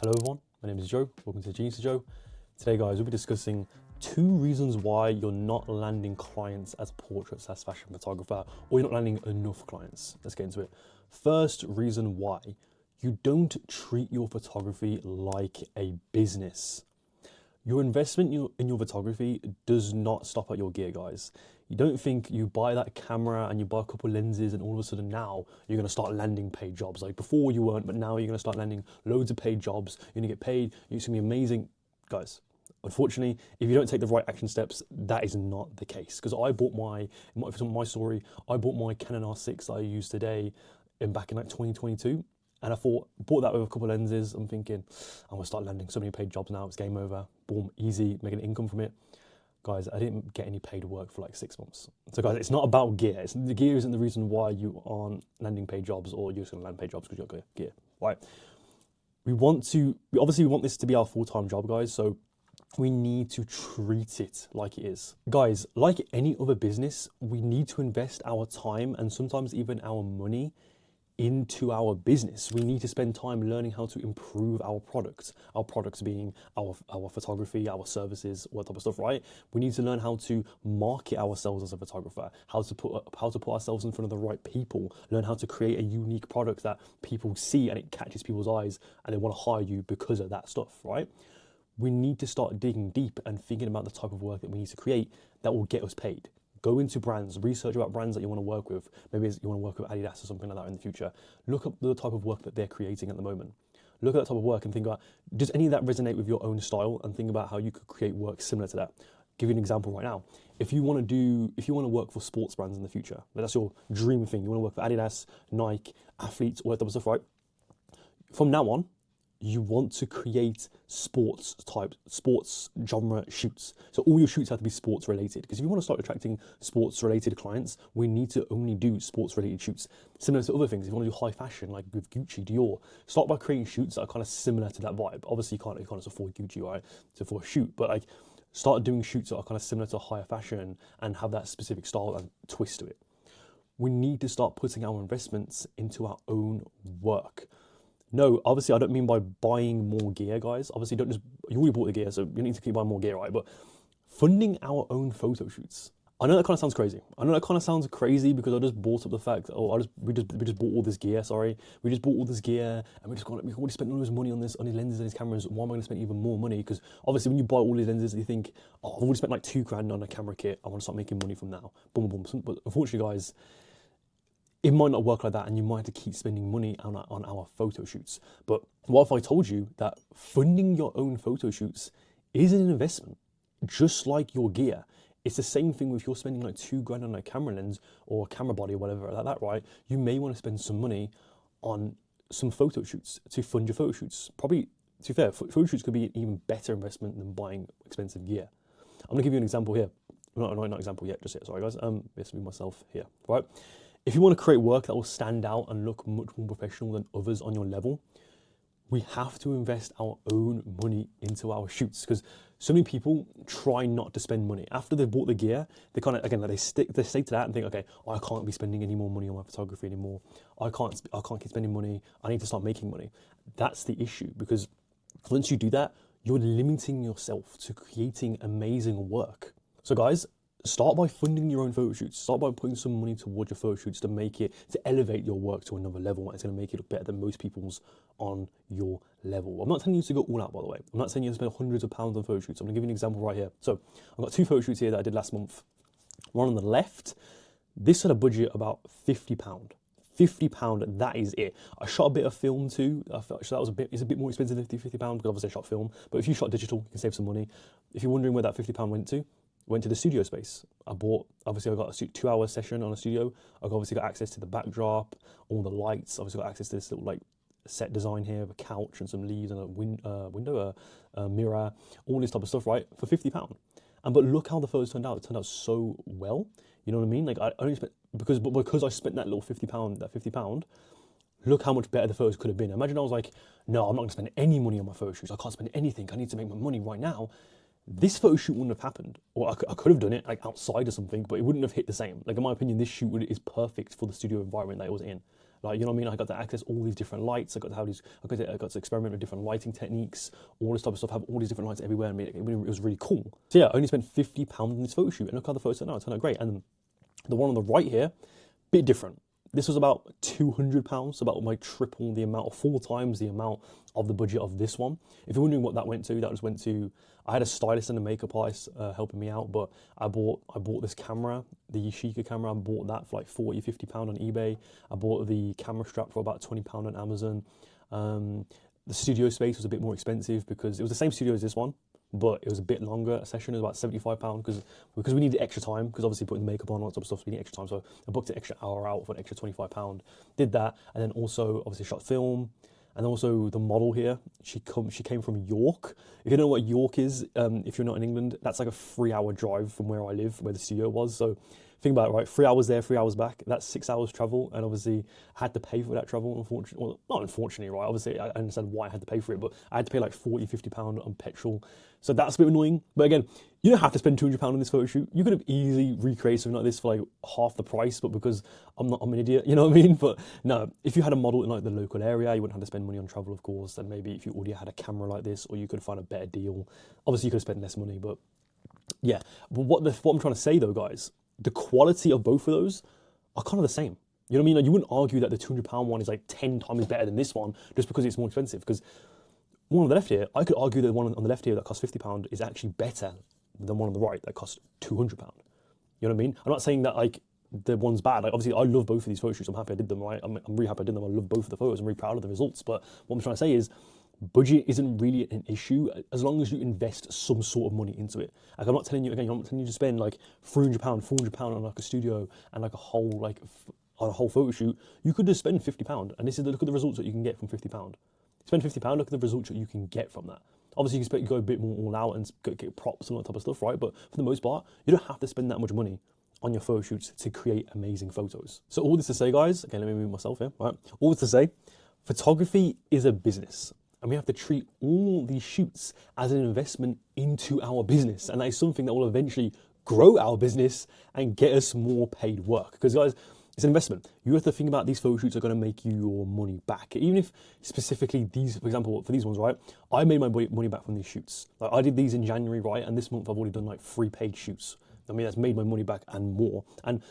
Hello everyone, my name is Joe, welcome to Genius of Joe. Today guys, we'll be discussing 2 reasons why you're not landing clients as a portrait/fashion photographer, or you're not landing enough clients. Let's get into it. First reason why, you don't treat your photography like a business. Your investment in your photography does not stop at your gear, guys. You don't think you buy that camera and you buy a couple lenses and all of a sudden now you're going to start landing paid jobs. Like before you weren't, but now you're going to start landing loads of paid jobs. You're going to get paid. It's going to be amazing. Guys, unfortunately, if you don't take the right action steps, that is not the case. Because I bought my story, I bought my Canon R6 that I use today back in like 2022. And I bought that with a couple of lenses. I'm thinking, I'm gonna start landing so many paid jobs now. It's game over. Boom, easy, making income from it. Guys, I didn't get any paid work for like 6 months. So guys, it's not about gear. The gear isn't the reason why you aren't landing paid jobs, or you're just gonna land paid jobs because you've got gear, right? We want this to be our full-time job, guys. So we need to treat it like it is. Guys, like any other business, we need to invest our time and sometimes even our money into our business. We need to spend time learning how to improve our products being our photography, our services, what type of stuff, right? We need to learn how to market ourselves as a photographer, how to put ourselves in front of the right people, learn how to create a unique product that people see and it catches people's eyes and they want to hire you because of that stuff, right? We need to start digging deep and thinking about the type of work that we need to create that will get us paid. Go into brands, research about brands that you want to work with. Maybe you want to work with Adidas or something like that in the future. Look up the type of work that they're creating at the moment. Look at that type of work and think about, does any of that resonate with your own style? And think about how you could create work similar to that. I'll give you an example right now. If you want to work for sports brands in the future, that's your dream thing. You want to work for Adidas, Nike, athletes, all that type of stuff, right? From now on, you want to create sports genre shoots. So all your shoots have to be sports related. Because if you want to start attracting sports related clients, we need to only do sports related shoots. Similar to other things, if you want to do high fashion, like with Gucci, Dior, start by creating shoots that are kind of similar to that vibe. Obviously you can't afford Gucci, right, for a shoot, but like start doing shoots that are kind of similar to higher fashion and have that specific style and twist to it. We need to start putting our investments into our own work. No, obviously I don't mean by buying more gear, guys. Obviously you already bought the gear, so you need to keep buying more gear, right? But funding our own photo shoots. I know that kind of sounds crazy. Because I just bought up the fact, we just bought all this gear, We just bought all this gear and we've already spent all this money on these lenses and these cameras. Why am I gonna spend even more money? Because obviously when you buy all these lenses, you think, oh, I've already spent like $2,000 on a camera kit. I want to start making money from now. Boom, boom, boom. But unfortunately, guys, it might not work like that and you might have to keep spending money on our photo shoots. But what if I told you that funding your own photo shoots is an investment, just like your gear? It's the same thing if you're spending like $2,000 on a camera lens or a camera body or whatever like that, right? You may want to spend some money on some photo shoots to fund your photo shoots. Probably, to be fair, photo shoots could be an even better investment than buying expensive gear. I'm gonna give you an example here. Not example yet, just yet, sorry guys. It's me myself here, right? If you want to create work that will stand out and look much more professional than others on your level, we have to invest our own money into our shoots, because so many people try not to spend money. After they've bought the gear, they kind of, again, they stay to that and think, okay, I can't be spending any more money on my photography anymore. I can't keep spending money. I need to start making money. That's the issue, because once you do that, you're limiting yourself to creating amazing work. So guys, start by funding your own photo shoots. Start by putting some money towards your photo shoots to elevate your work to another level. It's going to make it look better than most people's on your level. I'm not telling you to go all out, by the way. I'm not saying you have to spend hundreds of pounds on photo shoots. I'm going to give you an example right here. So I've got 2 photo shoots here that I did last month. One on the left, this had a budget about £50. £50, that is it. I shot a bit of film too. I felt so it's a bit more expensive than £50 because obviously I shot film. But if you shot digital, you can save some money. If you're wondering where that £50 went to the studio space. I got a 2-hour session on a studio. I've obviously got access to the backdrop, all the lights. Obviously got access to this little like set design here, a couch and some leaves and a window, a mirror, all this type of stuff, right? For £50. But look how the photos turned out. It turned out so well. You know what I mean? Like I only spent because I spent that little £50, look how much better the photos could have been. Imagine I was like, no, I'm not gonna spend any money on my photo shoots. I can't spend anything. I need to make my money right now. This photo shoot wouldn't have happened, or I could have done it like outside or something, but it wouldn't have hit the same. Like in my opinion, this shoot is perfect for the studio environment that it was in. Like, you know what I mean? I got to access all these different lights. I got to experiment with different lighting techniques, all this type of stuff, have all these different lights everywhere. And it was really cool. So yeah, I only spent £50 on this photo shoot, and look how the photos turned out. It turned out great. And the one on the right here, bit different. This was about £200, so about like triple the amount, or 4 times the amount of the budget of this one. If you're wondering what that went to, that just went to, I had a stylist and a makeup artist helping me out, but I bought this camera, the Yashica camera. I bought that for like £40, £50 on eBay. I bought the camera strap for about £20 on Amazon. The studio space was a bit more expensive because it was the same studio as this one, but it was a bit longer a session. It was about £75 because we needed extra time, because obviously putting the makeup on and all that type of stuff, so we need extra time. So I booked an extra hour out for an extra £25. Did that, and then also obviously shot film. And also the model here, she came from York. If you don't know what York is, if you're not in England, that's like a 3-hour drive from where I live, where the studio was. So think about it, right? 3 hours there, 3 hours back. That's 6 hours travel, and obviously I had to pay for that travel. Unfortunately, well, not unfortunately, right? Obviously, I understand why I had to pay for it, but I had to pay like £40, £50 on petrol. So that's a bit annoying. But again, you don't have to spend £200 on this photo shoot. You could have easily recreated something like this for like half the price, but because I'm an idiot, you know what I mean? But no, if you had a model in like the local area, you wouldn't have to spend money on travel, of course. And maybe if you already had a camera like this, or you could find a better deal. Obviously, you could have spent less money, but yeah. But what I'm trying to say though, guys, the quality of both of those are kind of the same. You know what I mean? Like, you wouldn't argue that the £200 one is like 10 times better than this one just because it's more expensive. Because one on the left here, I could argue that the one on the left here that costs £50 is actually better than one on the right that costs £200. You know what I mean? I'm not saying that like the one's bad. Like, obviously, I love both of these photo shoots. I'm happy I did them, right? I'm really happy I did them. I love both of the photos. I'm really proud of the results. But what I'm trying to say is, budget isn't really an issue as long as you invest some sort of money into it. Like, I'm not telling you to spend like £300, £400 on like a studio and like a whole on a whole photo shoot. You could just spend £50, and look at the results that you can get from £50. Spend £50, look at the results that you can get from that. Obviously, you can go a bit more all out and get props and all that type of stuff, right? But for the most part, you don't have to spend that much money on your photo shoots to create amazing photos. So all this to say, guys, okay, let me move myself here, right? All this to say, photography is a business, and we have to treat all these shoots as an investment into our business. And that is something that will eventually grow our business and get us more paid work. Because, guys, it's an investment. You have to think about these photo shoots are going to make you your money back. Even if specifically these, for example, for these ones, right? I made my money back from these shoots. Like, I did these in January, right? And this month I've already done like 3 paid shoots. I mean, that's made my money back and more. And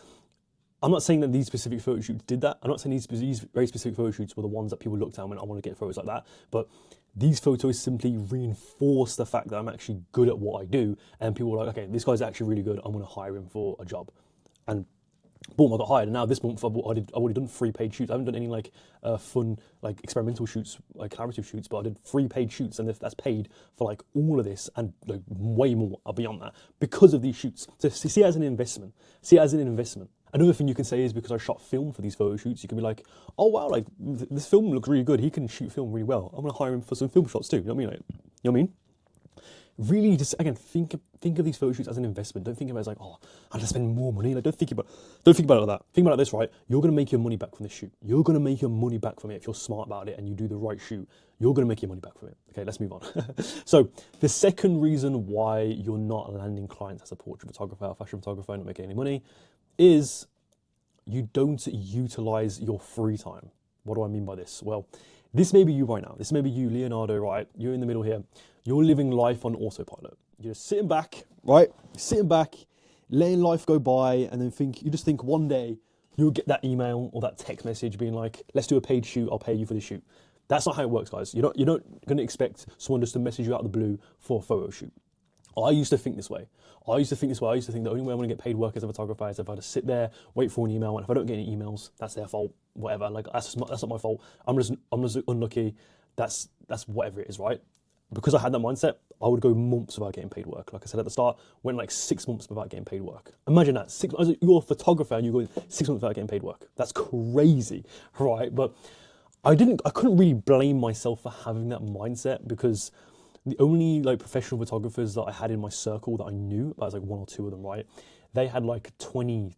I'm not saying that these specific photo shoots did that. I'm not saying these very specific photo shoots were the ones that people looked at and went, I want to get photos like that. But these photos simply reinforce the fact that I'm actually good at what I do. And people were like, okay, this guy's actually really good. I'm going to hire him for a job. And boom, I got hired. And now this month I've already done 3 paid shoots. I haven't done any like fun, like experimental shoots, like collaborative shoots, but I did 3 paid shoots, and that's paid for like all of this and like way more beyond that because of these shoots. So see it as an investment. See it as an investment. Another thing you can say is, because I shot film for these photo shoots, you can be like, oh wow, like this film looks really good. He can shoot film really well. I'm gonna hire him for some film shots too. You know what I mean? Like, you know what I mean? Really, just again, think of these photo shoots as an investment. Don't think about it as like, oh, I have to spend more money. Like, don't think about it like that. Think about it like this, right? You're gonna make your money back from this shoot. You're gonna make your money back from it if you're smart about it and you do the right shoot. You're gonna make your money back from it. Okay, let's move on. So the second reason why you're not landing clients as a portrait photographer or fashion photographer and not making any money is you don't utilize your free time. What do I mean by this? Well, this may be you right now. This may be you, Leonardo, right? You're in the middle here. You're living life on autopilot. You're just sitting back, right? Sitting back, letting life go by, and then you just think one day you'll get that email or that text message being like, let's do a paid shoot, I'll pay you for the shoot. That's not how it works, guys. You're not going to expect someone just to message you out of the blue for a photo shoot. I used to think this way. I used to think the only way I'm going to get paid work as a photographer is if I just sit there, wait for an email, and if I don't get any emails, that's their fault, whatever. Like, that's not my fault. I'm just unlucky. That's whatever it is, right? Because I had that mindset, I would go months without getting paid work. Like I said at the start, went like 6 months without getting paid work. Imagine that. You're a photographer and you're going 6 months without getting paid work. That's crazy, right? But I couldn't really blame myself for having that mindset, because the only like professional photographers that I had in my circle that I knew, that was like 1 or 2 of them, right? They had like 20,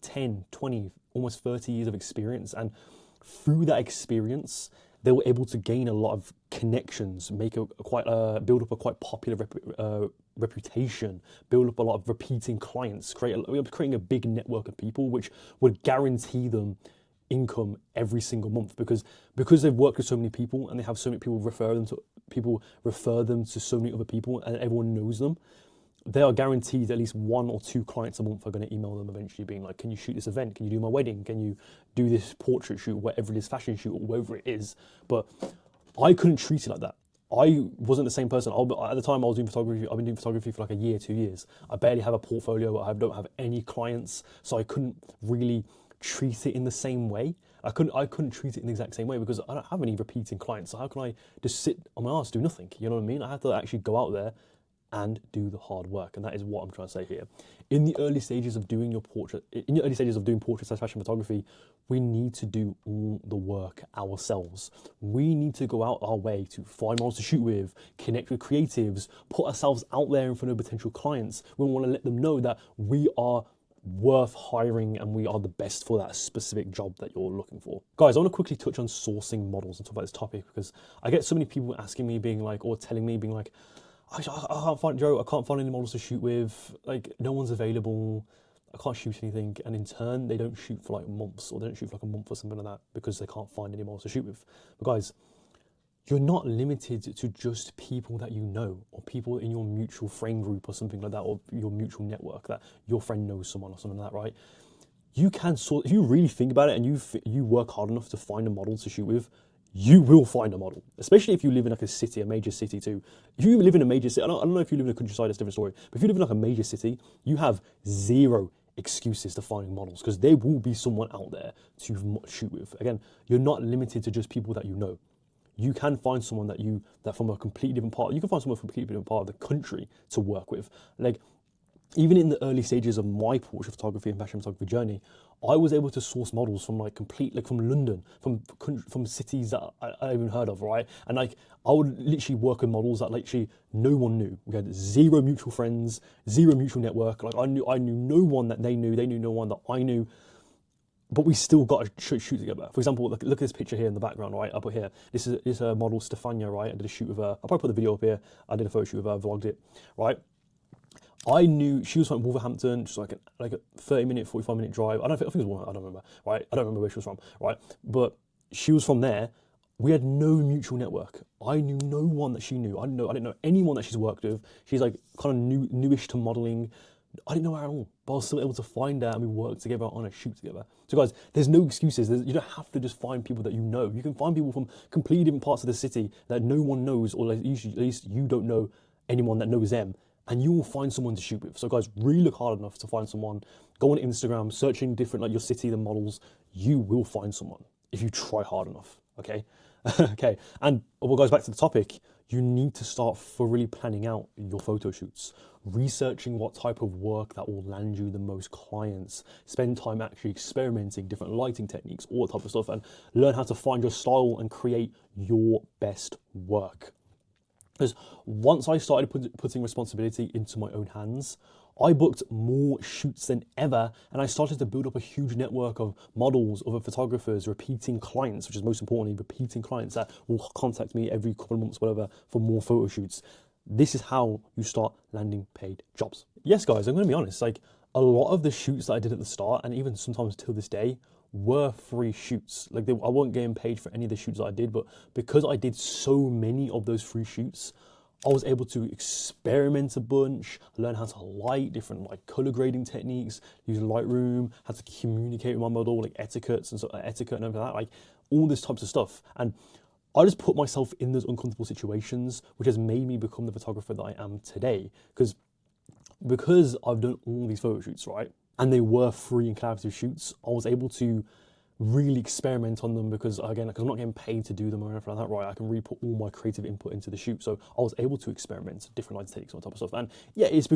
almost 30 years of experience. And through that experience, they were able to gain a lot of connections, build up a quite popular reputation, build up a lot of repeating clients, creating a big network of people, which would guarantee them income every single month because they've worked with so many people and they have so many people refer them to so many other people and everyone knows them. They are guaranteed at least 1 or 2 clients a month are going to email them eventually being like, can you shoot this event? Can you do my wedding? Can you do this portrait shoot, whatever it is, fashion shoot, or whatever it is? But I couldn't treat it like that. I wasn't the same person. At the time I was doing photography, I've been doing photography for like a year, 2 years. I barely have a portfolio. I don't have any clients. So I couldn't really treat it in the same way. I couldn't treat it in the exact same way because I don't have any repeating clients. So how can I just sit on my ass, do nothing? You know what I mean? I have to actually go out there and do the hard work. And that is what I'm trying to say here. In the early stages of doing portraits as fashion photography, we need to do all the work ourselves. We need to go out our way to find models to shoot with, connect with creatives, put ourselves out there in front of potential clients. We want to let them know that we are worth hiring and we are the best for that specific job that you're looking for. Guys, I want to quickly touch on sourcing models and talk about this topic because I get so many people asking me or telling me I can't find any models to shoot with, like no one's available, I can't shoot anything, and in turn they don't shoot for like months, or they don't shoot for like a month or something like that because they can't find any models to shoot with. But guys, you're not limited to just people that you know, or people in your mutual friend group or something like that, or your mutual network that your friend knows someone or something like that, right? You can if you really think about it and you work hard enough to find a model to shoot with, you will find a model, especially if you live in like a major city too. If you live in a major city, I don't know if you live in a countryside, it's a different story, but if you live in like a major city, you have zero excuses to finding models because there will be someone out there to shoot with. Again, you're not limited to just people that you know. You can find someone that from a completely different part, you can find someone from a completely different part of the country to work with. Like, even in the early stages of my portrait photography and fashion photography journey, I was able to source models from from London, from cities that I even heard of, right? And like, I would literally work with models that literally no one knew. We had zero mutual friends, zero mutual network. Like I knew no one that they knew no one that I knew, but we still got to shoot together. For example, look at this picture here in the background, right? I put here, this is a model, Stefania, right? I did a shoot with her. I'll probably put the video up here. I did a photo shoot with her, vlogged it, right? I knew she was from Wolverhampton, just like a 30-minute, 45-minute drive. I think it was Wolverhampton, I don't remember, right? I don't remember where she was from, right? But she was from there. We had no mutual network. I knew no one that she knew. I didn't know anyone that she's worked with. She's like kind of newish to modeling. I didn't know her at all, but I was still able to find her and we worked together on a shoot together. So guys, there's no excuses. You don't have to just find people that you know. You can find people from completely different parts of the city that no one knows, or at least you don't know anyone that knows them, and you will find someone to shoot with. So guys, really look hard enough to find someone. Go on Instagram, searching different, like your city, the models. You will find someone if you try hard enough, okay? Okay, and well guys, back to the topic. You need to start thoroughly planning out your photo shoots, researching what type of work that will land you the most clients, spend time actually experimenting different lighting techniques, all that type of stuff, and learn how to find your style and create your best work. Because once I started putting responsibility into my own hands, I booked more shoots than ever, and I started to build up a huge network of models, other photographers, repeating clients, which is most importantly, repeating clients that will contact me every couple of months, whatever, for more photo shoots. This is how you start landing paid jobs. Yes, guys, I'm going to be honest, like a lot of the shoots that I did at the start, and even sometimes till this day, were free shoots. Like I wasn't getting paid for any of the shoots that I did, but because I did so many of those free shoots, I was able to experiment a bunch, learn how to light, different like color grading techniques, use Lightroom, how to communicate with my model, like etiquette and everything like that, like all this types of stuff. And I just put myself in those uncomfortable situations, which has made me become the photographer that I am today. Because I've done all these photo shoots, right? And they were free and collaborative shoots, I was able to really experiment on them because I'm not getting paid to do them or anything like that, right? I can really put all my creative input into the shoot. So I was able to experiment different light takes on top of stuff. And yeah, it's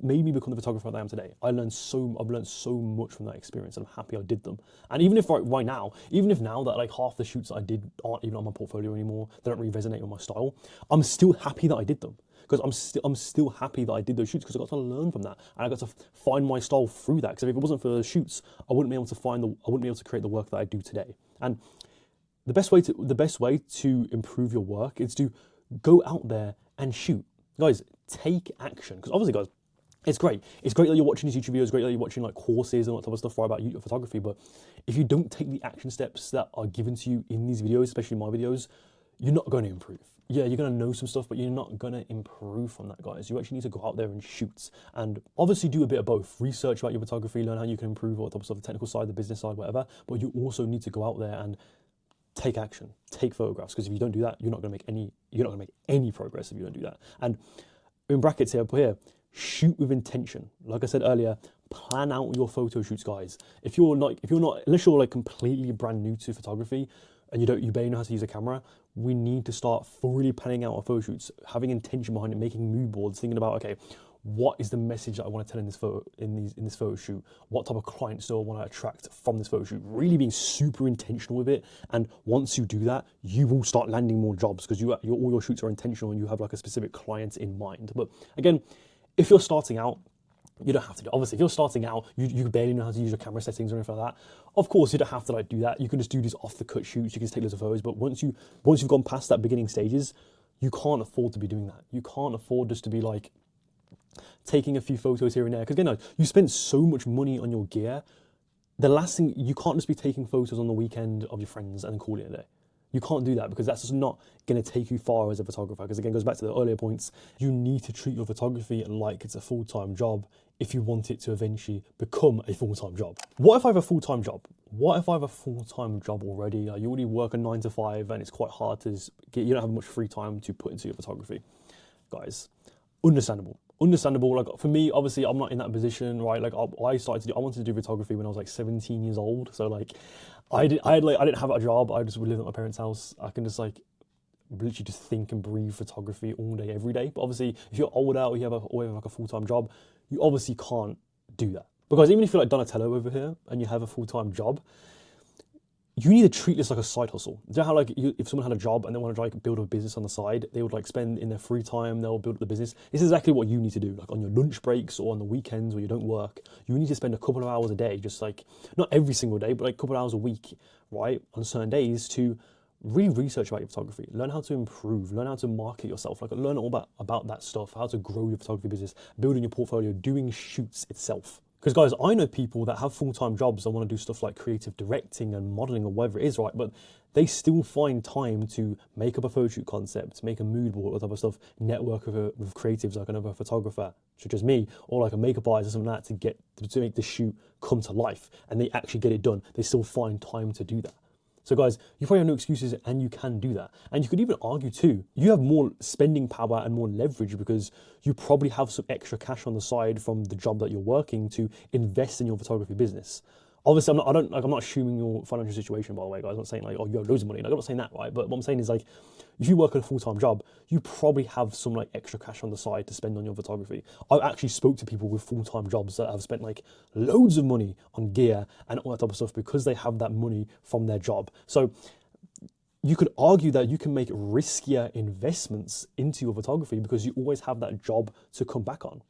made me become the photographer that I am today. I've learned so much from that experience, and I'm happy I did them. And even if right now that like half the shoots that I did aren't even on my portfolio anymore, they don't really resonate with my style, I'm still happy that I did them. Because I'm still happy that I did those shoots because I got to learn from that and I got to find my style through that. Because if it wasn't for those shoots, I wouldn't be able to create the work that I do today. And the best way to improve your work is to go out there and shoot. Guys, take action. Because obviously, guys, It's great. It's great that you're watching these YouTube videos. Great that you're watching like courses and all that type of stuff right about YouTube photography. But if you don't take the action steps that are given to you in these videos, especially my videos, you're not going to improve. Yeah, you're going to know some stuff, but you're not going to improve from that, guys. You actually need to go out there and shoot, and obviously do a bit of both. Research about your photography, learn how you can improve, all that type of stuff, the technical side, the business side, whatever. But you also need to go out there and take action, take photographs, because if you don't do that, you're not going to make any progress if you don't do that. And in brackets here, I put here, shoot with intention. Like I said earlier, plan out your photo shoots, guys. If you're not, unless you're like completely brand new to photography and you barely know how to use a camera, we need to start thoroughly planning out our photo shoots, having intention behind it, making mood boards, thinking about, okay, what is the message that I want to tell in this photo shoot? What type of clients do I want to attract from this photo shoot? Really being super intentional with it. And once you do that, you will start landing more jobs because all your shoots are intentional and you have like a specific client in mind. But again, if you're starting out, you don't have to do. Obviously, if you're starting out, you barely know how to use your camera settings or anything like that. Of course, you don't have to like do that. You can just do these off the cut shoots. You can just take loads of photos. But once you've gone past that beginning stages, you can't afford to be doing that. You can't afford just to be like taking a few photos here and there. Because again, you spend so much money on your gear. The last thing, you can't just be taking photos on the weekend of your friends and then call it a day. You can't do that because that's just not going to take you far as a photographer. Because again, it goes back to the earlier points. You need to treat your photography like it's a full-time job if you want it to eventually become a full-time job. What if I have a full-time job? What if I have a full-time job already? You already work a 9 to 5 and it's quite hard to you don't have much free time to put into your photography. Guys, understandable. Like for me, obviously I'm not in that position, right? Like I wanted to do photography when I was like 17 years old. So like I didn't have a job. I just would live at my parents' house. I can just like literally just think and breathe photography all day, every day. But obviously if you're older or you have like a full-time job, you obviously can't do that. Because even if you're like Donatello over here and you have a full-time job, you need to treat this like a side hustle. Do you know how like if someone had a job and they want to like build a business on the side, they would like spend in their free time, they'll build the business. This is exactly what you need to do. Like on your lunch breaks or on the weekends where you don't work, you need to spend a couple of hours a day, just like, not every single day, but like a couple of hours a week, right? On certain days to really research about your photography, learn how to improve, learn how to market yourself, like learn all about that stuff, how to grow your photography business, building your portfolio, doing shoots itself. Because guys, I know people that have full-time jobs that want to do stuff like creative directing and modeling or whatever it is, right? But they still find time to make up a photo shoot concept, make a mood board, all that type of stuff, network with creatives like another photographer, such as me, or like a makeup artist or something like that to make the shoot come to life, and they actually get it done. They still find time to do that. So guys, you probably have no excuses and you can do that. And you could even argue too, you have more spending power and more leverage because you probably have some extra cash on the side from the job that you're working to invest in your photography business. Obviously, I'm not assuming your financial situation, by the way, guys. I'm not saying like, oh, you have loads of money. Like, I'm not saying that, right? But what I'm saying is like, if you work a full-time job, you probably have some like extra cash on the side to spend on your photography. I actually spoke to people with full-time jobs that have spent like loads of money on gear and all that type of stuff because they have that money from their job. So you could argue that you can make riskier investments into your photography because you always have that job to come back on.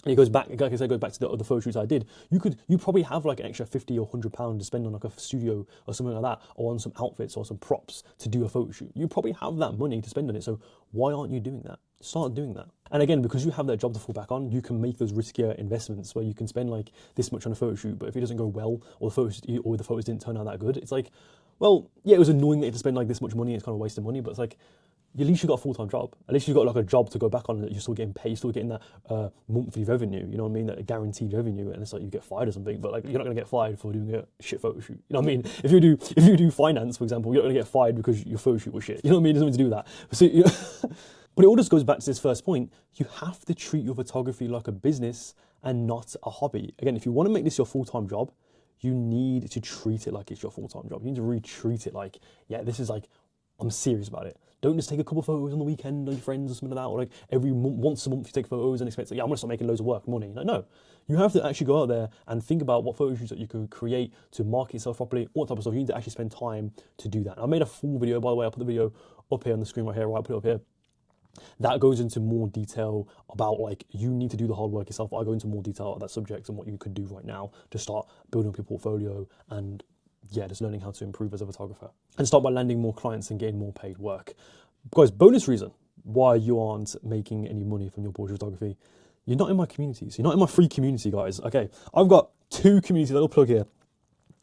And it goes back, like I said, to the photo shoots I did. You probably have like an extra £50 or £100 to spend on like a studio or something like that, or on some outfits or some props to do a photo shoot. You probably have that money to spend on it. So why aren't you doing that? Start doing that. And again, because you have that job to fall back on, you can make those riskier investments where you can spend like this much on a photo shoot, but if it doesn't go well, or the photos didn't turn out that good, it's like, well, yeah, it was annoying that you had to spend like this much money. It's kind of wasting money, but it's like, at least you got a full-time job. At least you got like a job to go back on that you're still getting paid, you're still getting that monthly revenue, you know what I mean? That guaranteed revenue, and it's like you get fired or something, but like you're not gonna get fired for doing a shit photo shoot. You know what I mean? If you do finance, for example, you're not gonna get fired because your photo shoot was shit. You know what I mean? There's nothing to do with that. So, you know, but it all just goes back to this first point. You have to treat your photography like a business and not a hobby. Again, if you want to make this your full-time job, you need to treat it like it's your full-time job. You need to really treat it like, yeah, this is like, I'm serious about it. Don't just take a couple photos on the weekend on your friends or something like that, or like once a month you take photos and expect, like, yeah, I'm gonna start making loads of work money. Like, no, you have to actually go out there and think about what photo shoots that you can create to market yourself properly, all that type of stuff. You need to actually spend time to do that. And I made a full video, by the way. I'll put the video up here on the screen right here, right? I'll put it up here. That goes into more detail about like, you need to do the hard work yourself. I go into more detail about that subject and what you could do right now to start building up your portfolio and, yeah, just learning how to improve as a photographer and start by landing more clients and getting more paid work. Guys, bonus reason why you aren't making any money from your portrait photography. you're not in my community. So you're not in my free community, guys. Okay, I've got two communities, a little plug here.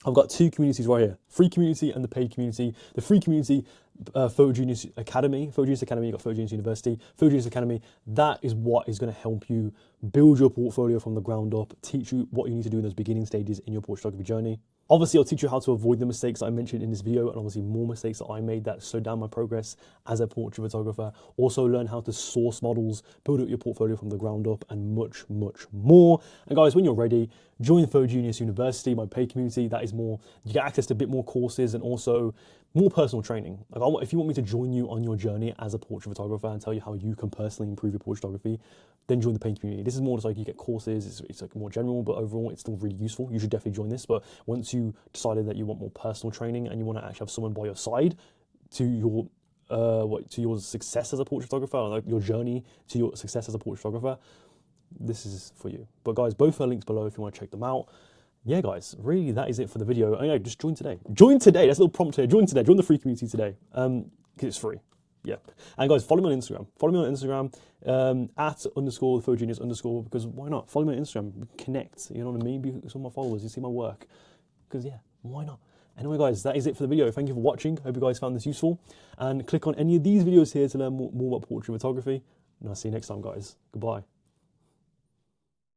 I've got two communities right here, free community and the paid community. The free community, Photogenius Academy, Photogenius Academy, you've got Photogenius University, Photogenius Academy, that is what is going to help you build your portfolio from the ground up, teach you what you need to do in those beginning stages in your portrait photography journey. Obviously, I'll teach you how to avoid the mistakes that I mentioned in this video, and obviously more mistakes that I made that slowed down my progress as a portrait photographer. Also learn how to source models, build up your portfolio from the ground up, and much, much more. And guys, when you're ready, join Photogenius University, my paid community. That is more, you get access to a bit more courses and also more personal training. Like, if you want me to join you on your journey as a portrait photographer and tell you how you can personally improve your portrait photography, then join the paid community. This is more just like you get courses, it's like more general, but overall it's still really useful. You should definitely join this. But once you decided that you want more personal training and you want to actually have someone by your side to your to your success as a portrait photographer, like your journey to your success as a portrait photographer, this is for you. But guys, both are links below if you want to check them out. Yeah, guys, really, that is it for the video. Oh, yeah, just join today. Join today. That's a little prompt here. Join today. Join the free community today. Because it's free. Yeah. And guys, follow me on Instagram. Follow me on Instagram @_Photogenius_, because why not? Follow me on Instagram. Connect. You know what I mean? Be some of my followers. You see my work. Because yeah, why not? Anyway, guys, that is it for the video. Thank you for watching. Hope you guys found this useful. And click on any of these videos here to learn more about portrait photography. And I'll see you next time, guys. Goodbye.